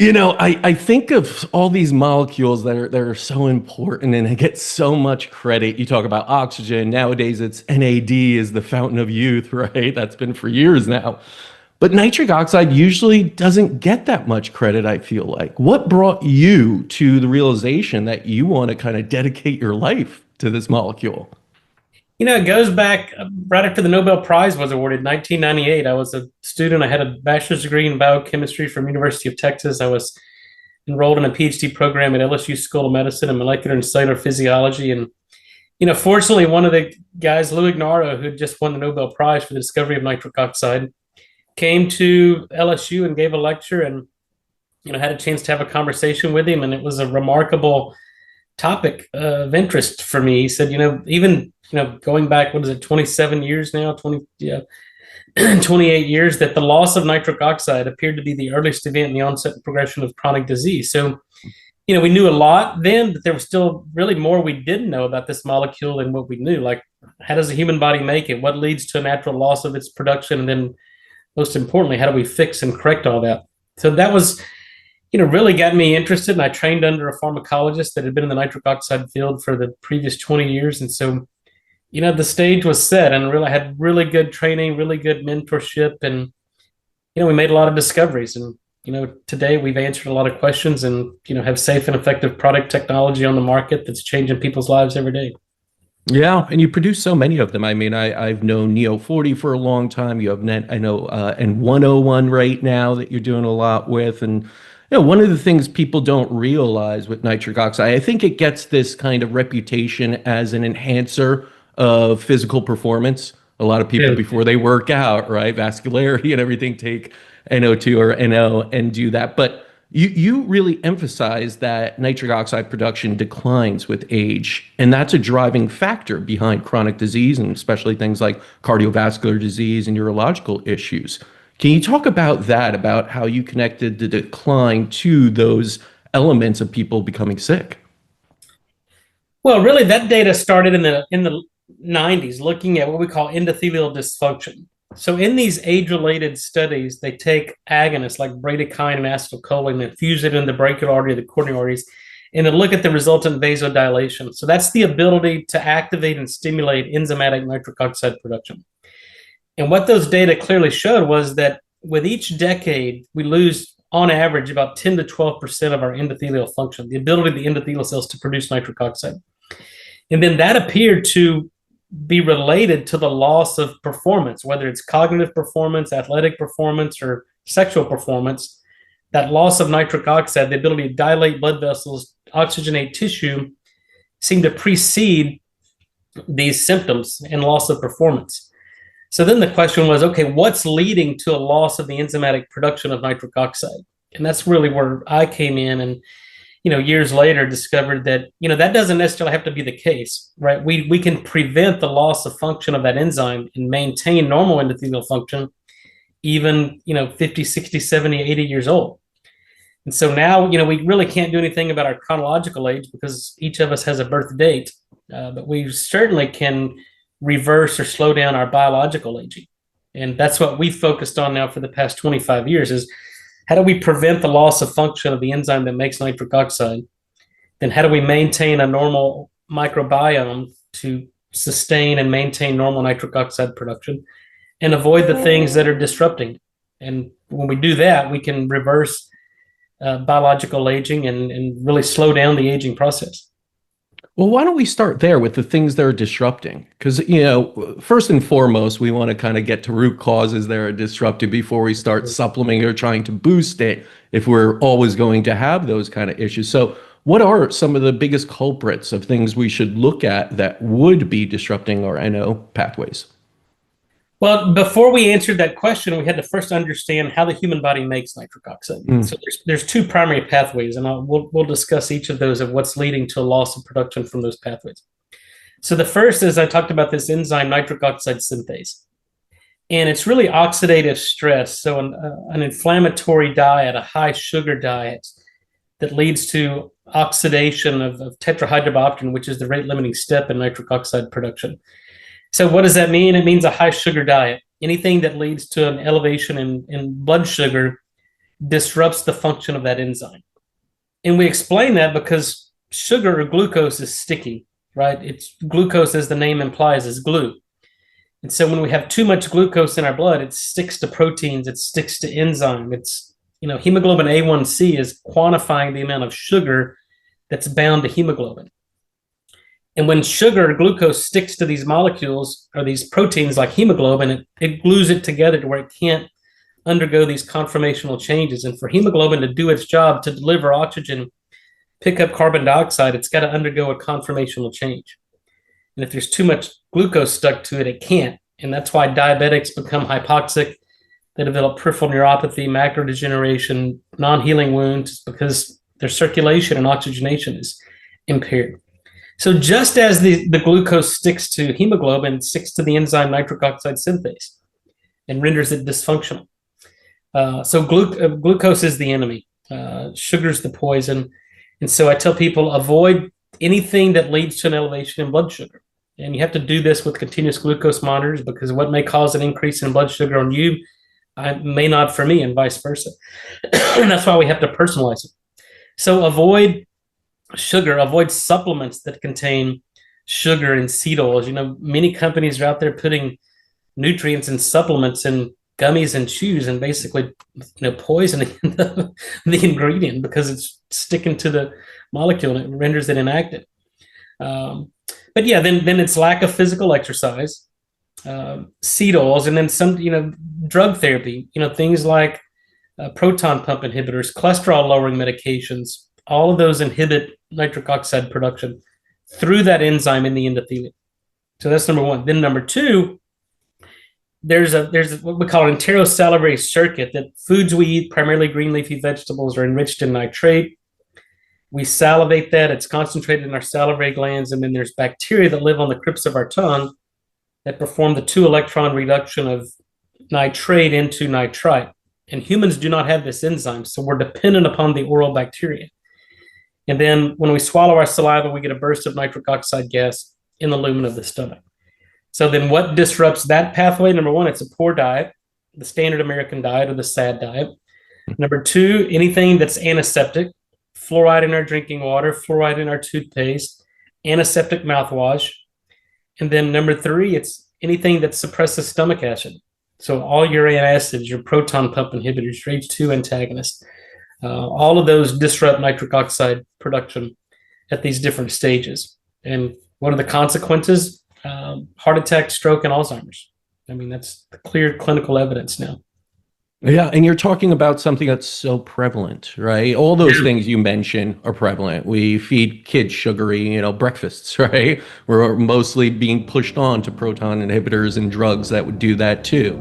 I think of all these molecules that are so important and they get so much credit. You talk about oxygen. Nowadays, it's NAD is the fountain of youth, right? That's been for years now. But nitric oxide usually doesn't get that much credit, I feel like. What brought you to the realization that you want to kind of dedicate your life to this molecule? It goes back right after the Nobel Prize was awarded, 1998. I was a student. I had a bachelor's degree in biochemistry from University of Texas. I was enrolled in a PhD program at LSU School of Medicine in molecular and cellular physiology. And, fortunately, one of the guys, Lou Ignarro, who just won the Nobel Prize for the discovery of nitric oxide, came to LSU and gave a lecture and, had a chance to have a conversation with him. And it was a remarkable topic of interest for me. He said, even going back, what is it, 27 years now, 20, yeah, 28 years, that the loss of nitric oxide appeared to be the earliest event in the onset and progression of chronic disease. So, we knew a lot then, but there was still really more we didn't know about this molecule than what we knew. Like, how does the human body make it? What leads to a natural loss of its production? And then, most importantly, how do we fix and correct all that? So that was, really got me interested. And I trained under a pharmacologist that had been in the nitric oxide field for the previous 20 years. And so, the stage was set and really had really good training, really good mentorship. And, we made a lot of discoveries. And, today we've answered a lot of questions and, have safe and effective product technology on the market that's changing people's lives every day. Yeah, and you produce so many of them. I mean, I've known Neo 40 for a long time. You have Net, I know, and 101 right now that you're doing a lot with. And one of the things people don't realize with nitric oxide, I think it gets this kind of reputation as an enhancer of physical performance. A lot of people Yeah. before they work out, right, vascularity and everything, take NO2 or NO and do that. But you really emphasize that nitric oxide production declines with age, and that's a driving factor behind chronic disease and especially things like cardiovascular disease and neurological issues. Can you talk about that, about how you connected the decline to those elements of people becoming sick? Well, really, that data started in the 90s, looking at what we call endothelial dysfunction. So, in these age-related studies, they take agonists like bradykinin and acetylcholine and fuse it in the brachial artery, the coronary arteries, and then look at the resultant vasodilation. So, that's the ability to activate and stimulate enzymatic nitric oxide production. And what those data clearly showed was that with each decade, we lose on average about 10 to 12% of our endothelial function, the ability of the endothelial cells to produce nitric oxide. And then that appeared to be related to the loss of performance, whether it's cognitive performance, athletic performance, or sexual performance. That loss of nitric oxide, the ability to dilate blood vessels, oxygenate tissue, seemed to precede these symptoms and loss of performance. So then the question was, okay, what's leading to a loss of the enzymatic production of nitric oxide? And that's really where I came in and, years later discovered that, that doesn't necessarily have to be the case, right? We can prevent the loss of function of that enzyme and maintain normal endothelial function, even, 50, 60, 70, 80 years old. And so now, we really can't do anything about our chronological age because each of us has a birth date, but we certainly can reverse or slow down our biological aging. And that's what we've focused on now for the past 25 years is how do we prevent the loss of function of the enzyme that makes nitric oxide? Then how do we maintain a normal microbiome to sustain and maintain normal nitric oxide production and avoid the things that are disrupting? And when we do that, we can reverse biological aging and really slow down the aging process. Well, why don't we start there with the things that are disrupting? Because, first and foremost, we want to kind of get to root causes that are disrupted before we start supplementing or trying to boost it if we're always going to have those kind of issues. So, what are some of the biggest culprits of things we should look at that would be disrupting our NO pathways? Well, before we answered that question, we had to first understand how the human body makes nitric oxide. Mm. So there's two primary pathways, and we'll discuss each of those of what's leading to a loss of production from those pathways. So the first is I talked about this enzyme nitric oxide synthase, and it's really oxidative stress. So an inflammatory diet, a high sugar diet that leads to oxidation of tetrahydrobiopterin, which is the rate limiting step in nitric oxide production. So what does that mean? It means a high sugar diet. Anything that leads to an elevation in blood sugar disrupts the function of that enzyme. And we explain that because sugar or glucose is sticky, right? It's glucose, as the name implies, is glue. And so when we have too much glucose in our blood, it sticks to proteins, it sticks to enzyme. It's, hemoglobin A1C is quantifying the amount of sugar that's bound to hemoglobin. And when sugar or glucose sticks to these molecules or these proteins like hemoglobin, it glues it together to where it can't undergo these conformational changes. And for hemoglobin to do its job to deliver oxygen, pick up carbon dioxide, it's got to undergo a conformational change. And if there's too much glucose stuck to it, it can't. And that's why diabetics become hypoxic. They develop peripheral neuropathy, macular degeneration, non-healing wounds, because their circulation and oxygenation is impaired. So just as the glucose sticks to hemoglobin, it sticks to the enzyme nitric oxide synthase and renders it dysfunctional. So glucose is the enemy. Sugar's the poison. And so I tell people, avoid anything that leads to an elevation in blood sugar. And you have to do this with continuous glucose monitors, because what may cause an increase in blood sugar on you may not for me, and vice versa. And that's why we have to personalize it. So avoid sugar, avoid supplements that contain sugar and seed oils. Many companies are out there putting nutrients and supplements in gummies and chews and basically poisoning the ingredient because it's sticking to the molecule and it renders it inactive. But yeah, then it's lack of physical exercise, seed oils, and then some drug therapy, things like proton pump inhibitors, cholesterol lowering medications. All of those inhibit nitric oxide production through that enzyme in the endothelium. So that's number one. Then number two, there's what we call an enterosalivary circuit, that foods we eat, primarily green leafy vegetables, are enriched in nitrate. We salivate that, it's concentrated in our salivary glands, and then there's bacteria that live on the crypts of our tongue that perform the 2-electron reduction of nitrate into nitrite. And humans do not have this enzyme, so we're dependent upon the oral bacteria. And then when we swallow our saliva, we get a burst of nitric oxide gas in the lumen of the stomach. So then what disrupts that pathway? Number one, it's a poor diet, the standard American diet or the SAD diet. Number two, anything that's antiseptic, fluoride in our drinking water, fluoride in our toothpaste, antiseptic mouthwash. And then number three, it's anything that suppresses stomach acid. So all your antacids, your proton pump inhibitors, your H2 antagonists, all of those disrupt nitric oxide production at these different stages. And what are the consequences? Heart attack, stroke, and Alzheimer's. I mean, that's the clear clinical evidence now. Yeah, and you're talking about something that's so prevalent, right? All those things you mentioned are prevalent. We feed kids sugary, breakfasts, right? We're mostly being pushed on to proton inhibitors and drugs that would do that too.